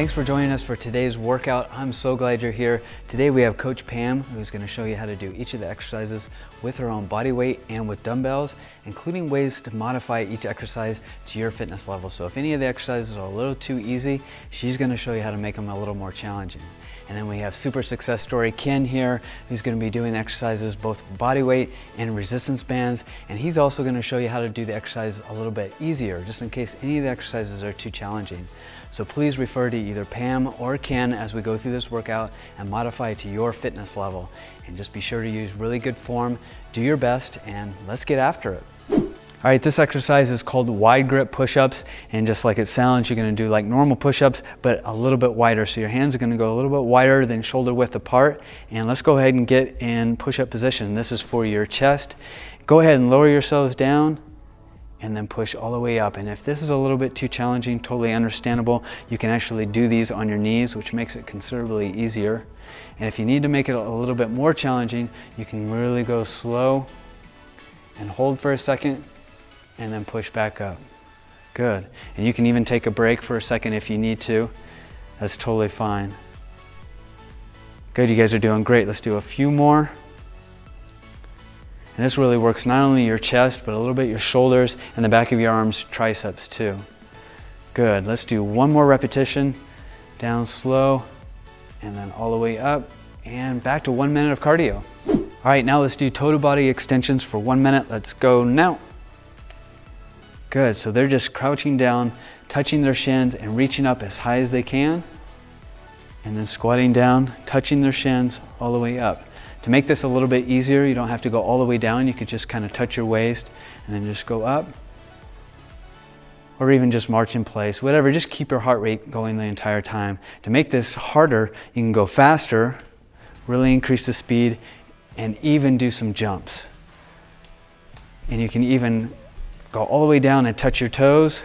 Thanks for joining us for today's workout. I'm so glad you're here. Today we have Coach Pam, who's going to show you how to do each of the exercises with her own body weight and with dumbbells, including ways to modify each exercise to your fitness level. So if any of the exercises are a little too easy, she's going to show you how to make them a little more challenging. And then we have super success story Ken here, who's going to be doing exercises both body weight and resistance bands. And he's also going to show you how to do the exercise a little bit easier, just in case any of the exercises are too challenging. So please refer to either Pam or Ken as we go through this workout and modify it to your fitness level. And just be sure to use really good form, do your best, and let's get after it. All right, this exercise is called wide grip push-ups, and just like it sounds, you're gonna do like normal push-ups, but a little bit wider. So your hands are gonna go a little bit wider than shoulder width apart. And let's go ahead and get in push-up position. This is for your chest. Go ahead and lower yourselves down and then push all the way up. And if this is a little bit too challenging, totally understandable. You can actually do these on your knees, which makes it considerably easier. And if you need to make it a little bit more challenging, you can really go slow and hold for a second and then push back up. Good. And you can even take a break for a second if you need to. That's totally fine. Good, you guys are doing great. Let's do a few more. And this really works not only your chest, but a little bit your shoulders and the back of your arms, triceps too. Good, let's do one more repetition. Down slow, and then all the way up, and back to 1 minute of cardio. All right, now let's do total body extensions for 1 minute. Let's go now. Good, so they're just crouching down, touching their shins and reaching up as high as they can. And then squatting down, touching their shins all the way up. To make this a little bit easier, you don't have to go all the way down. You could just kind of touch your waist and then just go up. Or even just march in place, whatever, just keep your heart rate going the entire time. To make this harder, you can go faster, really increase the speed, and even do some jumps. And you can even go all the way down and touch your toes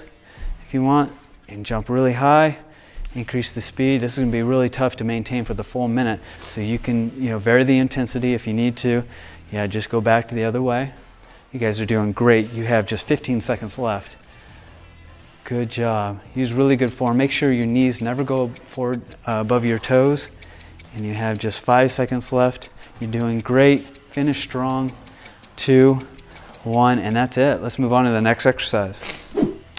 if you want, and jump really high. Increase the speed. This is going to be really tough to maintain for the full minute, so you can vary the intensity if you need to. Yeah, just go back to the other way. You guys are doing great. You have just 15 seconds left. Good job. Use really good form. Make sure your knees never go forward above your toes. And you have just 5 seconds left. You're doing great. Finish strong. 2, 1, and that's it. Let's move on to the next exercise.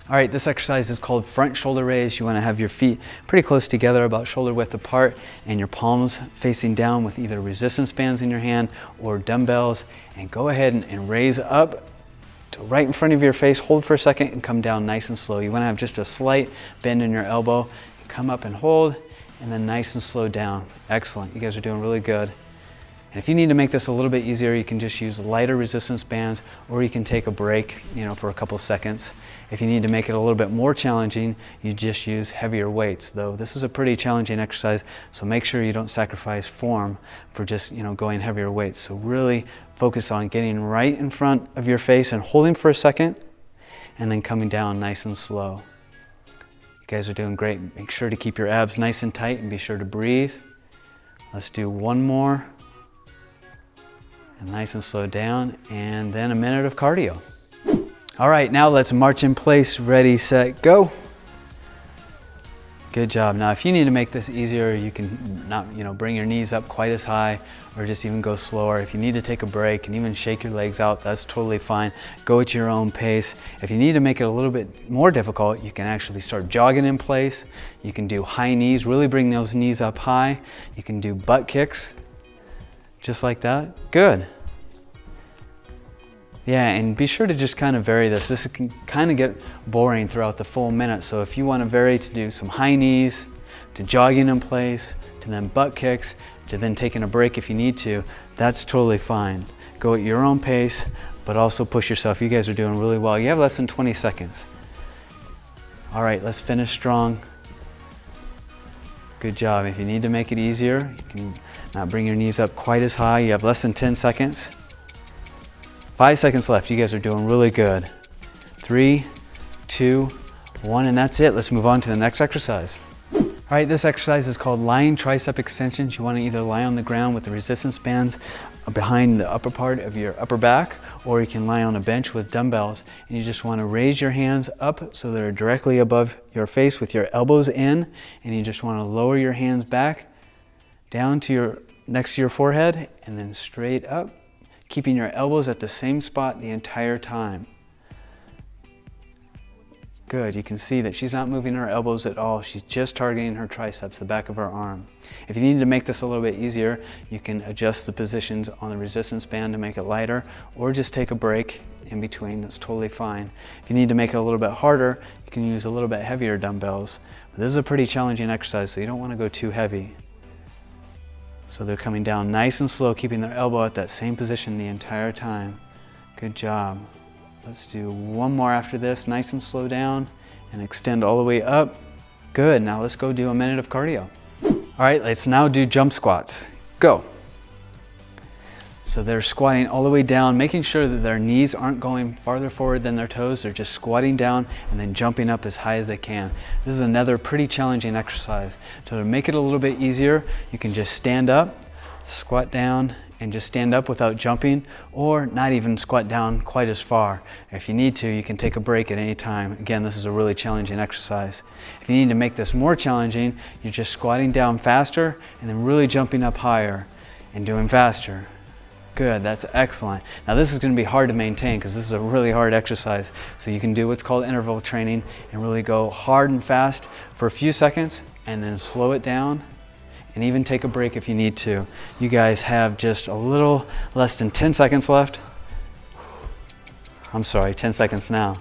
All right, this exercise is called front shoulder raise. You want to have your feet pretty close together, about shoulder width apart, and your palms facing down with either resistance bands in your hand or dumbbells. And go ahead and raise up to right in front of your face. Hold for a second and come down nice and slow. You want to have just a slight bend in your elbow. Come up and hold, and then nice and slow down. Excellent. You guys are doing really good. And if you need to make this a little bit easier, you can just use lighter resistance bands, or you can take a break, for a couple seconds. If you need to make it a little bit more challenging, you just use heavier weights. Though this is a pretty challenging exercise, so make sure you don't sacrifice form for just, going heavier weights. So really focus on getting right in front of your face and holding for a second, and then coming down nice and slow. You guys are doing great. Make sure to keep your abs nice and tight and be sure to breathe. Let's do one more. And nice and slow down, and then a minute of cardio. All right, now let's march in place. Ready, set, go. Good job. Now, if you need to make this easier, you can not, bring your knees up quite as high, or just even go slower. If you need to take a break and even shake your legs out, that's totally fine. Go at your own pace. If you need to make it a little bit more difficult, you can actually start jogging in place. You can do high knees, really bring those knees up high. You can do butt kicks. Just like that. Good. Yeah, and be sure to just kind of vary this. This can kind of get boring throughout the full minute. So if you want to vary to do some high knees, to jogging in place, to then butt kicks, to then taking a break if you need to, that's totally fine. Go at your own pace, but also push yourself. You guys are doing really well. You have less than 20 seconds. All right, let's finish strong. Good job. If you need to make it easier, you can not bring your knees up quite as high. You have less than 10 seconds. 5 seconds left. You guys are doing really good. 3, 2, 1, and that's it. Let's move on to the next exercise. All right, this exercise is called lying tricep extensions. You want to either lie on the ground with the resistance bands behind the upper part of your upper back, or you can lie on a bench with dumbbells, and you just want to raise your hands up so they're directly above your face with your elbows in, and you just want to lower your hands back down to next to your forehead and then straight up, keeping your elbows at the same spot the entire time. Good, you can see that she's not moving her elbows at all. She's just targeting her triceps, the back of her arm. If you need to make this a little bit easier, you can adjust the positions on the resistance band to make it lighter, or just take a break in between. That's totally fine. If you need to make it a little bit harder, you can use a little bit heavier dumbbells. But this is a pretty challenging exercise, so you don't want to go too heavy. So they're coming down nice and slow, keeping their elbow at that same position the entire time. Good job. Let's do one more after this, nice and slow down, and extend all the way up. Good, now let's go do a minute of cardio. All right, let's now do jump squats. Go. So they're squatting all the way down, making sure that their knees aren't going farther forward than their toes. They're just squatting down and then jumping up as high as they can. This is another pretty challenging exercise. So to make it a little bit easier, you can just stand up, squat down, and just stand up without jumping, or not even squat down quite as far. If you need to, you can take a break at any time. Again, this is a really challenging exercise. If you need to make this more challenging, you're just squatting down faster and then really jumping up higher and doing faster. Good, that's excellent. Now this is going to be hard to maintain because this is a really hard exercise. So you can do what's called interval training and really go hard and fast for a few seconds and then slow it down, and even take a break if you need to. You guys have just a little less than 10 seconds left. I'm sorry, 10 seconds now.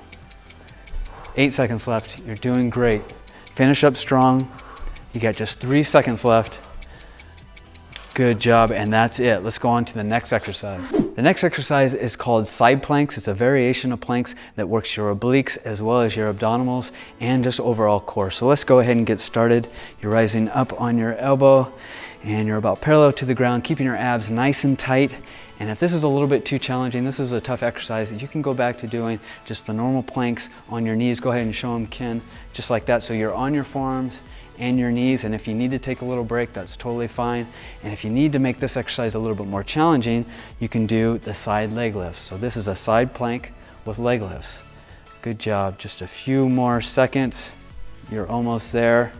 8 seconds left, you're doing great. Finish up strong. You got just 3 seconds left. Good job, and that's it. Let's go on to the next exercise. The next exercise is called side planks. It's a variation of planks that works your obliques as well as your abdominals and just overall core. So let's go ahead and get started. You're rising up on your elbow and you're about parallel to the ground, keeping your abs nice and tight. And if this is a little bit too challenging, this is a tough exercise, you can go back to doing just the normal planks on your knees. Go ahead and show them, Ken, just like that. So you're on your forearms and your knees, and if you need to take a little break, that's totally fine. And if you need to make this exercise a little bit more challenging, you can do the side leg lifts. So this is a side plank with leg lifts. Good job, just a few more seconds. You're almost there.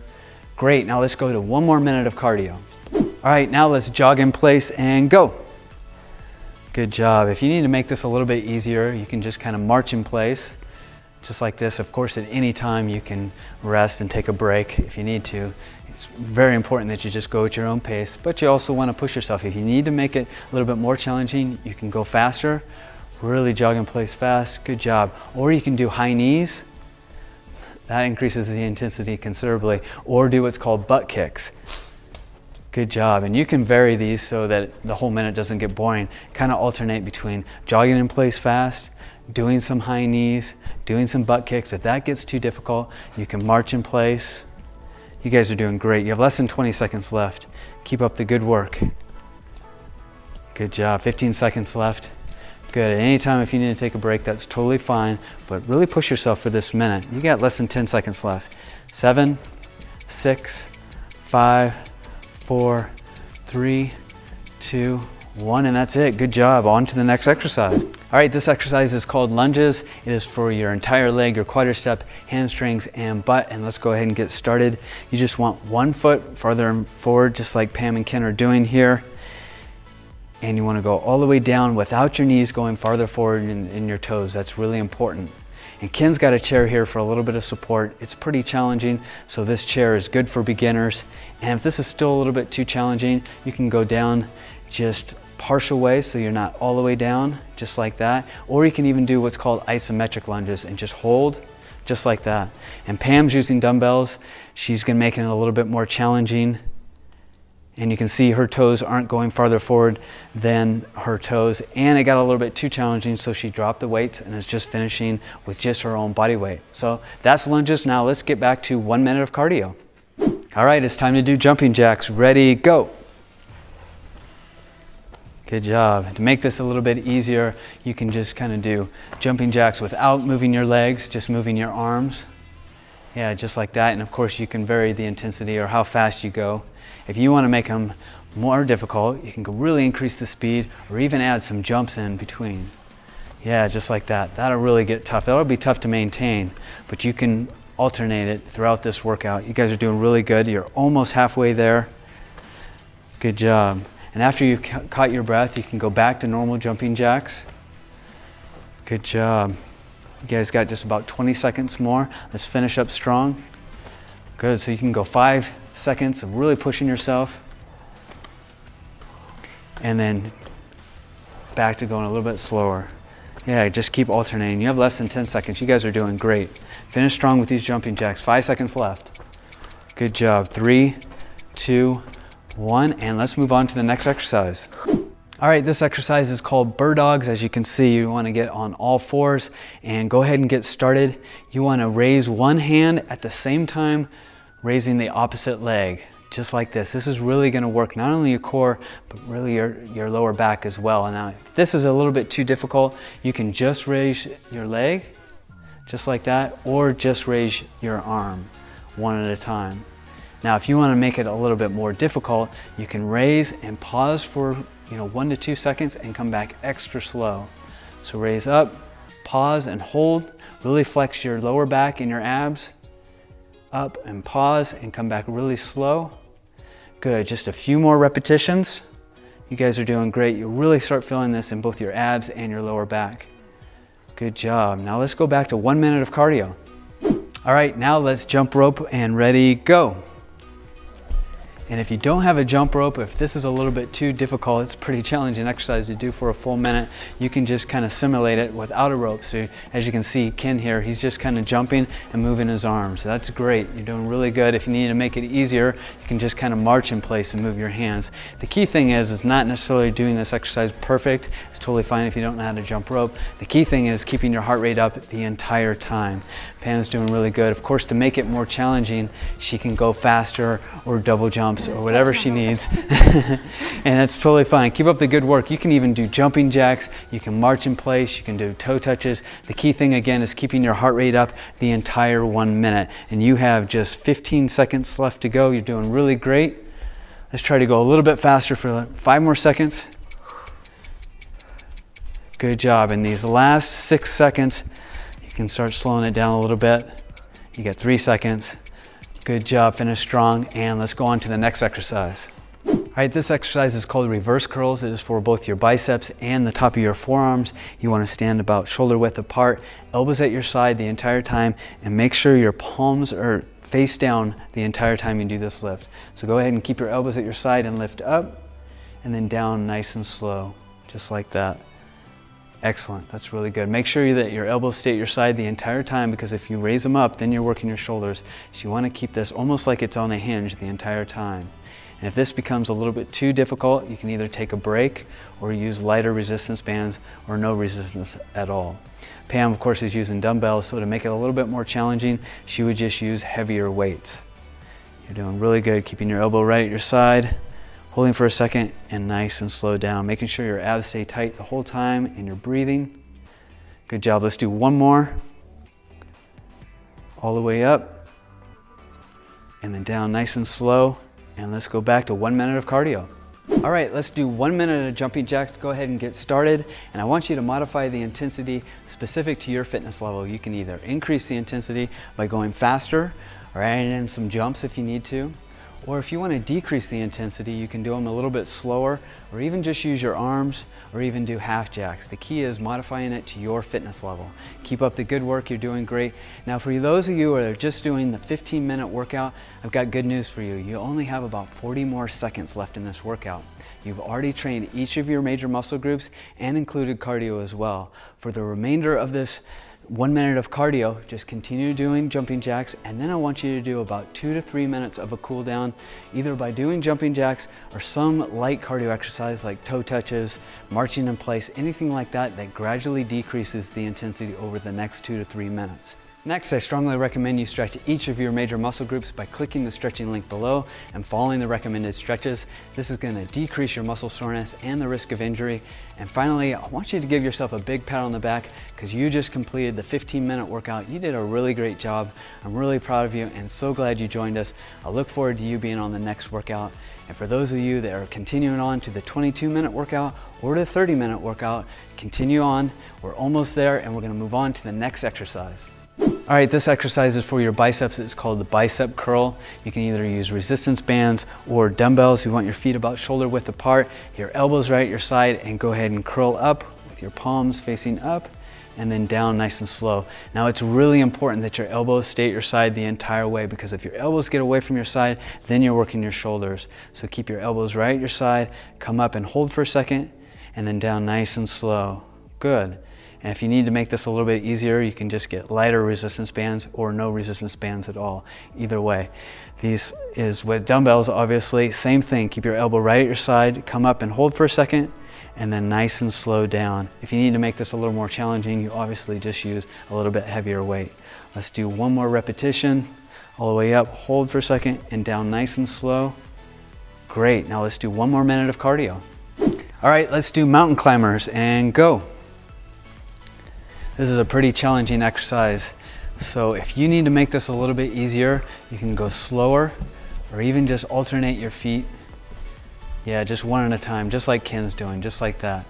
Great, now let's go to one more minute of cardio. All right, now let's jog in place and go. Good job. If you need to make this a little bit easier, you can just kind of march in place. Just like this. Of course, at any time you can rest and take a break if you need to. It's very important that you just go at your own pace, but you also want to push yourself. If you need to make it a little bit more challenging, you can go faster, really jog in place fast. Good job. Or you can do high knees. That increases the intensity considerably. Or do what's called butt kicks. Good job. And you can vary these so that the whole minute doesn't get boring. Kind of alternate between jogging in place fast, doing some high knees, doing some butt kicks. If that gets too difficult, you can march in place. You guys are doing great. You have less than 20 seconds left. Keep up the good work. Good job. 15 seconds left. Good. At any time if you need to take a break, that's totally fine, but really push yourself for this minute. You got less than 10 seconds left. 7, 6, 5, 4, 3, 2, 1, and that's it. Good job. On to the next exercise. All right, this exercise is called lunges. It is for your entire leg, your quadricep, hamstrings, and butt. And let's go ahead and get started. You just want one foot farther forward, just like Pam and Ken are doing here. And you want to go all the way down without your knees going farther forward in your toes. That's really important. And Ken's got a chair here for a little bit of support. It's pretty challenging, so this chair is good for beginners. And if this is still a little bit too challenging, you can go down just partial way, so you're not all the way down, just like that. Or you can even do what's called isometric lunges and just hold, just like that. And Pam's using dumbbells. She's gonna make it a little bit more challenging. And you can see her toes aren't going farther forward than her toes. And it got a little bit too challenging, so she dropped the weights and is just finishing with just her own body weight. So that's lunges. Now let's get back to 1 minute of cardio. All right, it's time to do jumping jacks. Ready, go. Good job. To make this a little bit easier, you can just kind of do jumping jacks without moving your legs, just moving your arms. Yeah, just like that. And of course, you can vary the intensity or how fast you go. If you want to make them more difficult, you can really increase the speed or even add some jumps in between. Yeah, just like that. That'll really get tough. That'll be tough to maintain, but you can alternate it throughout this workout. You guys are doing really good. You're almost halfway there. Good job. And after you've caught your breath, you can go back to normal jumping jacks. Good job. You guys got just about 20 seconds more. Let's finish up strong. Good, so you can go 5 seconds of really pushing yourself. And then back to going a little bit slower. Yeah, just keep alternating. You have less than 10 seconds. You guys are doing great. Finish strong with these jumping jacks. 5 seconds left. Good job. 3, 2, 1, and let's move on to the next exercise. All right, this exercise is called Birddogs. As you can see, you want to get on all fours and go ahead and get started. You want to raise one hand at the same time raising the opposite leg, just like this. This is really going to work not only your core, but really your lower back as well. And now, if this is a little bit too difficult, you can just raise your leg, just like that, or just raise your arm one at a time. Now, if you want to make it a little bit more difficult, you can raise and pause for 1 to 2 seconds and come back extra slow. So raise up, pause and hold. Really flex your lower back and your abs. Up and pause and come back really slow. Good, just a few more repetitions. You guys are doing great. You'll really start feeling this in both your abs and your lower back. Good job. Now let's go back to 1 minute of cardio. All right, now let's jump rope and ready, go. And if you don't have a jump rope, if this is a little bit too difficult, it's a pretty challenging exercise to do for a full minute, you can just kind of simulate it without a rope. So as you can see, Ken here, he's just kind of jumping and moving his arms. So that's great. You're doing really good. If you need to make it easier, you can just kind of march in place and move your hands. The key thing is not necessarily doing this exercise perfect. It's totally fine if you don't know how to jump rope. The key thing is keeping your heart rate up the entire time. Pam's doing really good. Of course, to make it more challenging, she can go faster or double jumps or whatever she needs. And that's totally fine. Keep up the good work. You can even do jumping jacks. You can march in place. You can do toe touches. The key thing again is keeping your heart rate up the entire 1 minute. And you have just 15 seconds left to go. You're doing really great. Let's try to go a little bit faster for 5 more seconds. Good job. In these last 6 seconds, you can start slowing it down a little bit. You got 3 seconds. Good job, finish strong, and let's go on to the next exercise. All right, this exercise is called reverse curls. It is for both your biceps and the top of your forearms. You want to stand about shoulder width apart, elbows at your side the entire time, and make sure your palms are face down the entire time you do this lift. So go ahead and keep your elbows at your side and lift up, and then down nice and slow, just like that. Excellent, that's really good. Make sure that your elbows stay at your side the entire time, because if you raise them up, then you're working your shoulders. So you want to keep this almost like it's on a hinge the entire time. And if this becomes a little bit too difficult, you can either take a break or use lighter resistance bands or no resistance at all. Pam, of course, is using dumbbells, so to make it a little bit more challenging, she would just use heavier weights. You're doing really good, keeping your elbow right at your side, holding for a second, and nice and slow down, making sure your abs stay tight the whole time and you're breathing. Good job. Let's do one more. All the way up, and then down nice and slow, and let's go back to 1 minute of cardio. All right, let's do 1 minute of jumping jacks. Go ahead and get started, and I want you to modify the intensity specific to your fitness level. You can either increase the intensity by going faster or adding in some jumps if you need to. Or if you want to decrease the intensity, you can do them a little bit slower, or even just use your arms, or even do half jacks. The key is modifying it to your fitness level. Keep up the good work, you're doing great. Now for those of you who are just doing the 15-minute workout, I've got good news for you. You only have about 40 more seconds left in this workout. You've already trained each of your major muscle groups and included cardio as well. For the remainder of this 1 minute of cardio, just continue doing jumping jacks, and then I want you to do about 2 to 3 minutes of a cool down, either by doing jumping jacks or some light cardio exercise like toe touches, marching in place, anything like that that gradually decreases the intensity over the next 2 to 3 minutes. Next, I strongly recommend you stretch each of your major muscle groups by clicking the stretching link below and following the recommended stretches. This is going to decrease your muscle soreness and the risk of injury. And finally, I want you to give yourself a big pat on the back because you just completed the 15-minute workout. You did a really great job. I'm really proud of you and so glad you joined us. I look forward to you being on the next workout. And for those of you that are continuing on to the 22-minute workout or the 30-minute workout, continue on. We're almost there and we're going to move on to the next exercise. All right, this exercise is for your biceps. It's called the bicep curl. You can either use resistance bands or dumbbells. You want your feet about shoulder width apart, your elbows right at your side, and go ahead and curl up with your palms facing up and then down nice and slow. Now it's really important that your elbows stay at your side the entire way because if your elbows get away from your side, then you're working your shoulders. So keep your elbows right at your side, come up and hold for a second, and then down nice and slow. Good. And if you need to make this a little bit easier, you can just get lighter resistance bands or no resistance bands at all. Either way. These is with dumbbells, obviously. Same thing. Keep your elbow right at your side, come up and hold for a second, and then nice and slow down. If you need to make this a little more challenging, you obviously just use a little bit heavier weight. Let's do one more repetition. All the way up, hold for a second, and down nice and slow. Great. Now let's do one more minute of cardio. All right, let's do mountain climbers and go. This is a pretty challenging exercise. So if you need to make this a little bit easier, you can go slower or even just alternate your feet. Yeah, just one at a time, just like Ken's doing, just like that.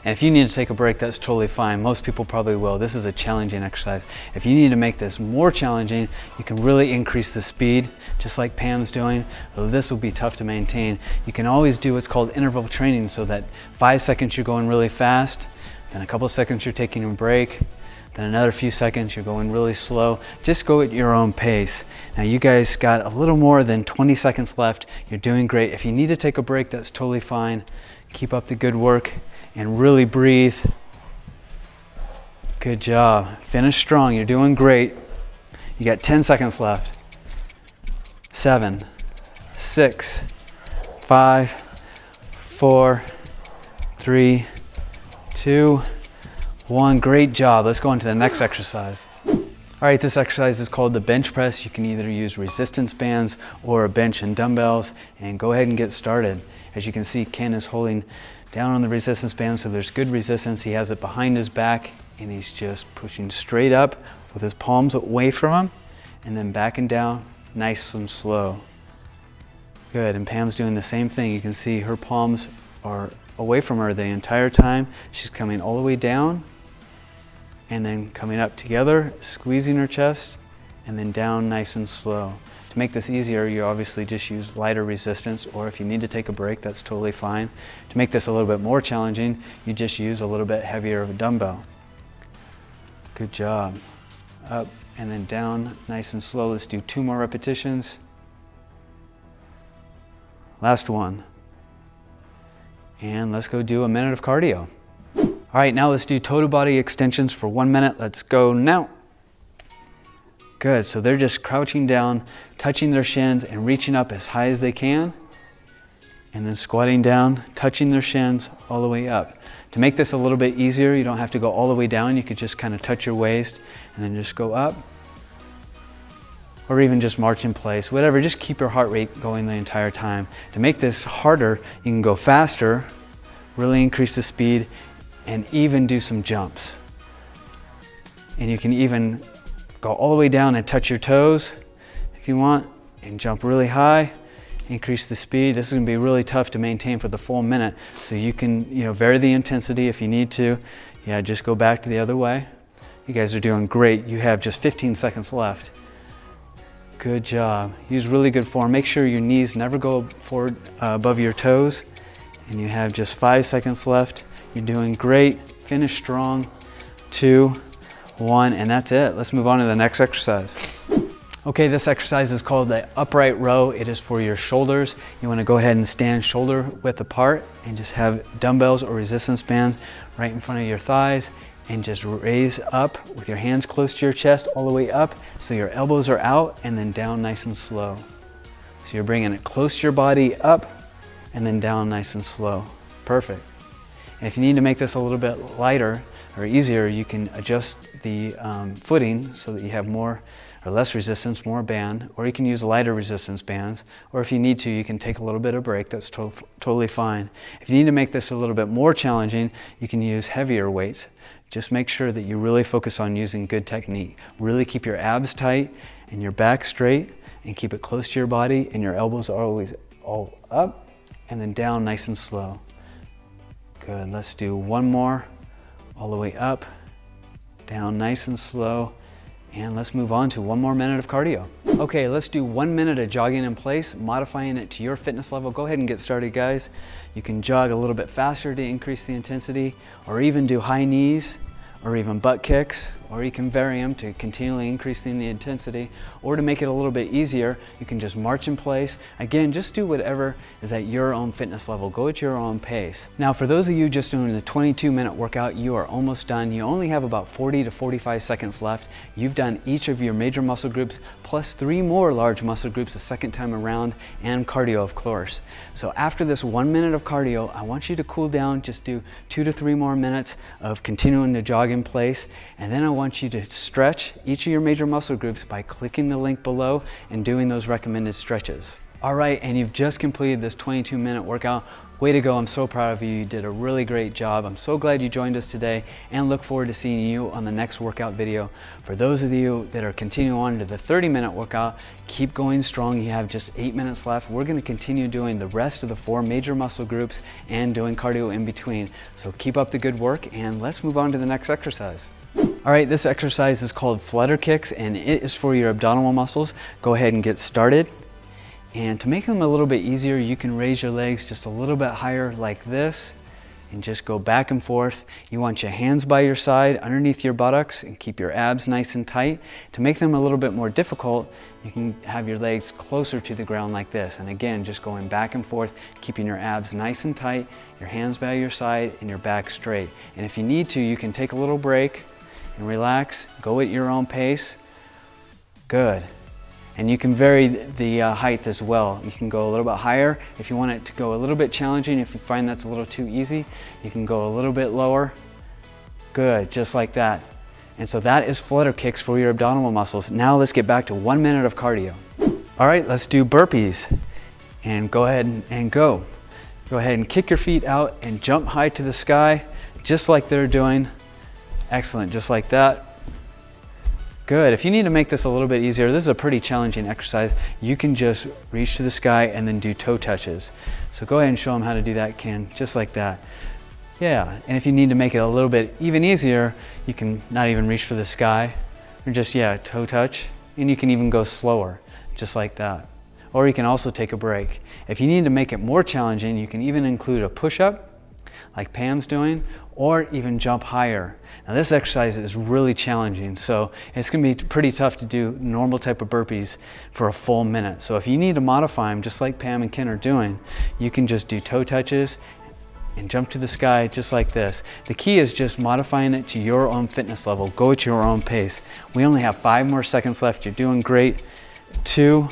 And if you need to take a break, that's totally fine. Most people probably will. This is a challenging exercise. If you need to make this more challenging, you can really increase the speed, just like Pam's doing, though this will be tough to maintain. You can always do what's called interval training so that 5 seconds you're going really fast, then a couple seconds you're taking a break, then another few seconds you're going really slow. Just go at your own pace. Now you guys got a little more than 20 seconds left. You're doing great. If you need to take a break, that's totally fine. Keep up the good work and really breathe. Good job. Finish strong. You're doing great. You got 10 seconds left. 7, 6, 5, 4, 3, 2, 1. Great job. Let's go on to the next exercise. All right, this exercise is called the bench press. You can either use resistance bands or a bench and dumbbells, and go ahead and get started. As you can see, Ken is holding down on the resistance band, so there's good resistance. He has it behind his back, and he's just pushing straight up with his palms away from him, and then back and down, nice and slow. Good, and Pam's doing the same thing. You can see her palms are away from her the entire time. She's coming all the way down, and then coming up together, squeezing her chest, and then down nice and slow. To make this easier, you obviously just use lighter resistance, or if you need to take a break, that's totally fine. To make this a little bit more challenging, you just use a little bit heavier of a dumbbell. Good job. Up and then down, nice and slow. Let's do 2 more repetitions. Last one. And let's go do a minute of cardio. All right, now let's do total body extensions for 1 minute. Let's go now. Good, so they're just crouching down, touching their shins and reaching up as high as they can. And then squatting down, touching their shins all the way up. To make this a little bit easier, you don't have to go all the way down. You could just kind of touch your waist and then just go up. Or even just march in place, whatever, just keep your heart rate going the entire time. To make this harder, you can go faster, really increase the speed, and even do some jumps. And you can even go all the way down and touch your toes if you want, and jump really high, increase the speed. This is gonna be really tough to maintain for the full minute, so you can vary the intensity if you need to. Yeah, just go back to the other way. You guys are doing great. You have just 15 seconds left. Good job. Use really good form. Make sure your knees never go forward above your toes. And you have just 5 seconds left. You're doing great. Finish strong. 2, 1, and that's it. Let's move on to the next exercise. Okay, this exercise is called the upright row. It is for your shoulders. You want to go ahead and stand shoulder width apart and just have dumbbells or resistance bands right in front of your thighs, and just raise up with your hands close to your chest all the way up so your elbows are out, and then down nice and slow. So you're bringing it close to your body, up and then down nice and slow. Perfect. And if you need to make this a little bit lighter, or easier, you can adjust the footing so that you have more or less resistance, more band, or you can use lighter resistance bands, or if you need to, you can take a little bit of break. That's totally fine. If you need to make this a little bit more challenging, you can use heavier weights. Just make sure that you really focus on using good technique. Really keep your abs tight and your back straight, and keep it close to your body, and your elbows are always all up and then down nice and slow. Good, let's do one more. All the way up, down nice and slow, and let's move on to one more minute of cardio. Okay, let's do 1 minute of jogging in place, modifying it to your fitness level. Go ahead and get started, guys. You can jog a little bit faster to increase the intensity, or even do high knees, or even butt kicks, or you can vary them to continually increasing the intensity, or to make it a little bit easier, you can just march in place. Again, just do whatever is at your own fitness level. Go at your own pace. Now, for those of you just doing the 22-minute workout, you are almost done. You only have about 40 to 45 seconds left. You've done each of your major muscle groups, plus 3 more large muscle groups the second time around, and cardio, of course. So after this 1 minute of cardio, I want you to cool down, just do 2 to 3 more minutes of continuing to jog in place, and then I want you to stretch each of your major muscle groups by clicking the link below and doing those recommended stretches. All right, and you've just completed this 22-minute workout. Way to go, I'm so proud of you. You did a really great job. I'm so glad you joined us today, and look forward to seeing you on the next workout video. For those of you that are continuing on to the 30-minute workout, keep going strong. You have just 8 minutes left. We're gonna continue doing the rest of the 4 major muscle groups and doing cardio in between. So keep up the good work, and let's move on to the next exercise. All right, this exercise is called Flutter kicks, and it is for your abdominal muscles. Go ahead and get started. And to make them a little bit easier, you can raise your legs just a little bit higher like this, and just go back and forth. You want your hands by your side underneath your buttocks and keep your abs nice and tight. To make them a little bit more difficult, you can have your legs closer to the ground like this. And again, just going back and forth, keeping your abs nice and tight, your hands by your side, and your back straight. And if you need to, you can take a little break and relax, go at your own pace. Good. And you can vary the height as well. You can go a little bit higher if you want it to go a little bit challenging. If you find that's a little too easy, you can go a little bit lower. Good, just like that. And so that is flutter kicks for your abdominal muscles. Now let's get back to 1 minute of cardio. All right, let's do burpees. And go ahead and go. Go ahead and kick your feet out and jump high to the sky, just like they're doing. Excellent, just like that. Good. If you need to make this a little bit easier, this is a pretty challenging exercise. You can just reach to the sky and then do toe touches. So go ahead and show them how to do that, Ken, just like that. Yeah, and if you need to make it a little bit even easier, you can not even reach for the sky, or just, yeah, toe touch, and you can even go slower, just like that. Or you can also take a break. If you need to make it more challenging, you can even include a push-up, like Pam's doing, or even jump higher. Now this exercise is really challenging, so it's gonna be pretty tough to do normal type of burpees for a full minute. So if you need to modify them, just like Pam and Ken are doing, you can just do toe touches and jump to the sky just like this. The key is just modifying it to your own fitness level. Go at your own pace. We only have 5 more seconds left. You're doing great. 2,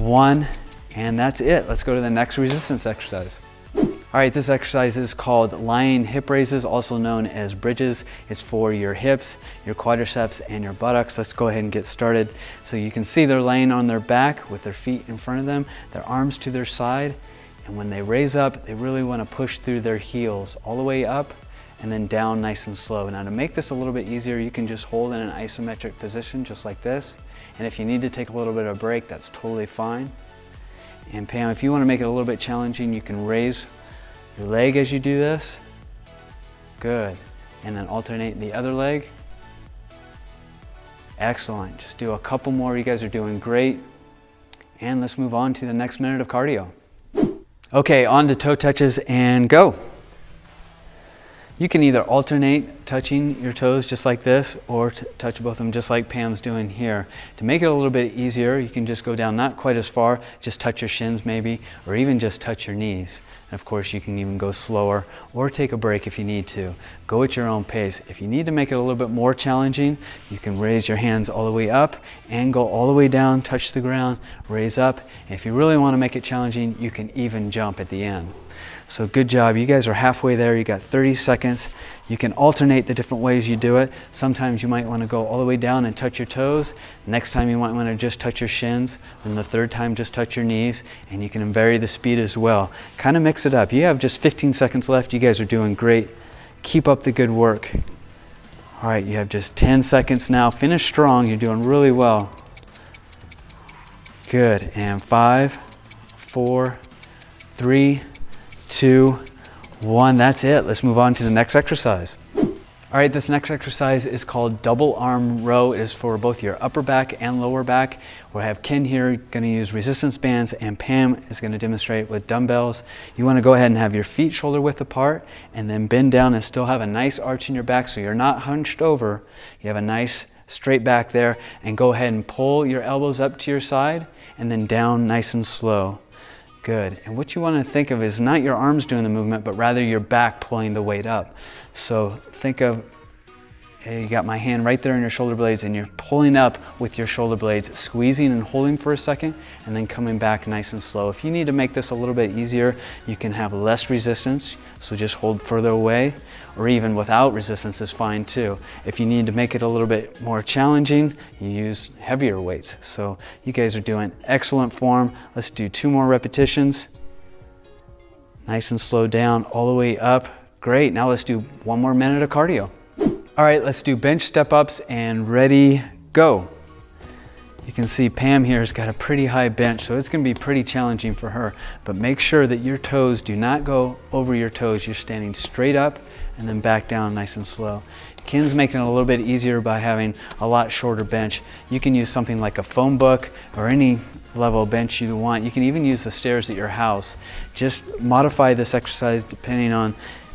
1, and that's it. Let's go to the next resistance exercise. All right, this exercise is called lying hip raises, also known as bridges. It's for your hips, your quadriceps, and your buttocks. Let's go ahead and get started. So you can see they're laying on their back with their feet in front of them, their arms to their side. And when they raise up, they really want to push through their heels all the way up and then down nice and slow. Now to make this a little bit easier, you can just hold in an isometric position just like this. And if you need to take a little bit of a break, that's totally fine. And Pam, if you want to make it a little bit challenging, you can raise your leg as you do this. Good. And then alternate the other leg. Excellent. Just do a couple more. You guys are doing great. And let's move on to the next minute of cardio. Okay, on to toe touches and go. You can either alternate touching your toes just like this, or touch both of them just like Pam's doing here. To make it a little bit easier, you can just go down not quite as far, just touch your shins maybe, or even just touch your knees. And of course, you can even go slower or take a break if you need to. go at your own pace. If you need to make it a little bit more challenging, you can raise your hands all the way up and go all the way down, touch the ground, raise up. And if you really want to make it challenging, you can even jump at the end. So good job. You guys are halfway there. You got 30 seconds. You can alternate the different ways you do it. Sometimes you might want to go all the way down and touch your toes. Next time you might want to just touch your shins. Then the third time just touch your knees. And you can vary the speed as well. Kind of mix it up. You have just 15 seconds left. You guys are doing great. Keep up the good work. All right, you have just 10 seconds now. Finish strong. You're doing really well. Good. And 5, 4, 3, 2, 1. That's it. Let's move on to the next exercise. All right, this next exercise is called double arm row. It is for both your upper back and lower back. We have Ken here going to use resistance bands, and Pam is going to demonstrate with dumbbells. You want to go ahead and have your feet shoulder width apart and then bend down and still have a nice arch in your back so you're not hunched over. You have a nice straight back there, and go ahead and pull your elbows up to your side and then down nice and slow. Good. And what you want to think of is not your arms doing the movement, but rather your back pulling the weight up. So think of, you got my hand right there in your shoulder blades, and you're pulling up with your shoulder blades, squeezing and holding for a second, and then coming back nice and slow. If you need to make this a little bit easier, you can have less resistance, so just hold further away, or even without resistance is fine too. If you need to make it a little bit more challenging, you use heavier weights. So you guys are doing excellent form. Let's do 2 more repetitions. Nice and slow down, all the way up. Great, now let's do 1 more minute of cardio. All right, let's do bench step-ups, and ready, go. You can see Pam here has got a pretty high bench, so it's going to be pretty challenging for her. But make sure that your toes do not go over your toes. You're standing straight up and then back down nice and slow. Ken's making it a little bit easier by having a lot shorter bench. You can use something like a phone book or any level bench you want. You can even use the stairs at your house. Just modify this exercise depending on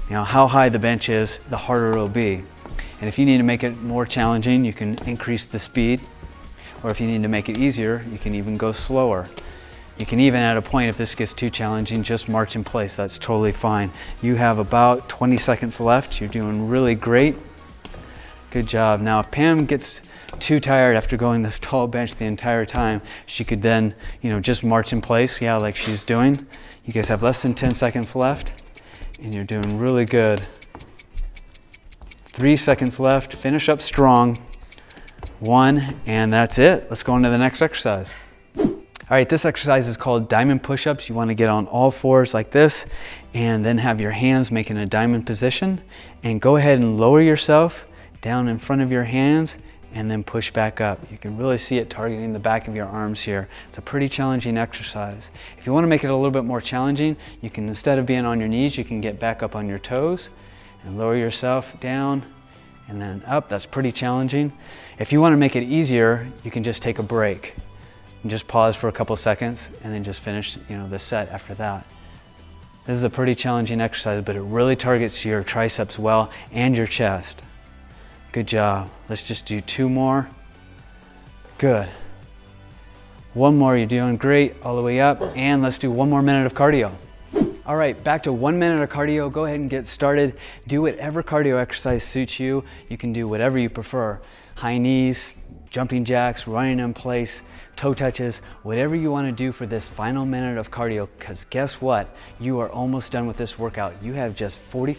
how high the bench is, the harder it'll be. And if you need to make it more challenging, you can increase the speed. Or if you need to make it easier, you can even go slower. You can even, at a point, if this gets too challenging, just march in place. That's totally fine. You have about 20 seconds left. You're doing really great. Good job. Now, if Pam gets too tired after going this tall bench the entire time, she could then, just march in place, like she's doing. You guys have less than 10 seconds left, and you're doing really good. 3 seconds left. Finish up strong. 1, and that's it. Let's go on to the next exercise. All right, this exercise is called diamond push-ups. You want to get on all fours like this, and then have your hands making a diamond position, and go ahead and lower yourself down in front of your hands, and then push back up. You can really see it targeting the back of your arms here. It's a pretty challenging exercise. If you want to make it a little bit more challenging, you can, instead of being on your knees, you can get back up on your toes and lower yourself down and then up. That's pretty challenging. If you want to make it easier, you can just take a break and just pause for a couple seconds and then just finish, the set after that. This is a pretty challenging exercise, but it really targets your triceps well and your chest. Good job. Let's just do 2 more. Good. 1 more, you're doing great, all the way up, and let's do 1 more minute of cardio. All right, back to 1 minute of cardio. Go ahead and get started. Do whatever cardio exercise suits you. You can do whatever you prefer. High knees, jumping jacks, running in place, toe touches, whatever you want to do for this final minute of cardio, because guess what? You are almost done with this workout. You have just 40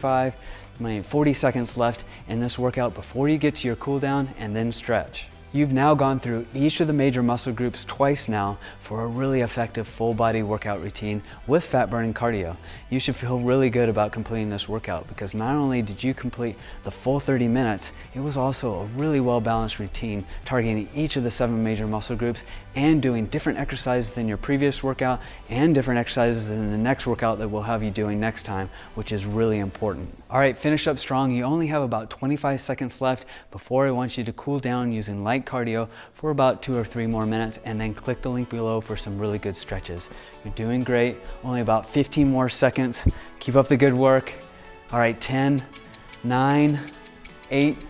seconds left in this workout before you get to your cool down and then stretch. You've now gone through each of the major muscle groups twice now for a really effective full body workout routine with fat burning cardio. You should feel really good about completing this workout, because not only did you complete the full 30 minutes, it was also a really well balanced routine targeting each of the 7 major muscle groups and doing different exercises than your previous workout and different exercises in the next workout that we'll have you doing next time, which is really important. All right, finish up strong. You only have about 25 seconds left before I want you to cool down using light cardio for about 2 or 3 more minutes, and then click the link below for some really good stretches. You're doing great. Only about 15 more seconds. Keep up the good work. All right, 10, 9, 8,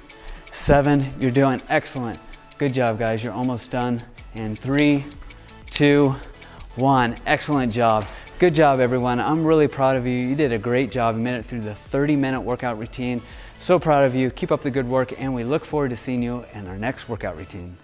7. You're doing excellent. Good job, guys. You're almost done. And 3, 2, 1. Excellent job. Good job, everyone. I'm really proud of you. You did a great job. You made it through the 30-minute workout routine. So proud of you. Keep up the good work, and we look forward to seeing you in our next workout routine.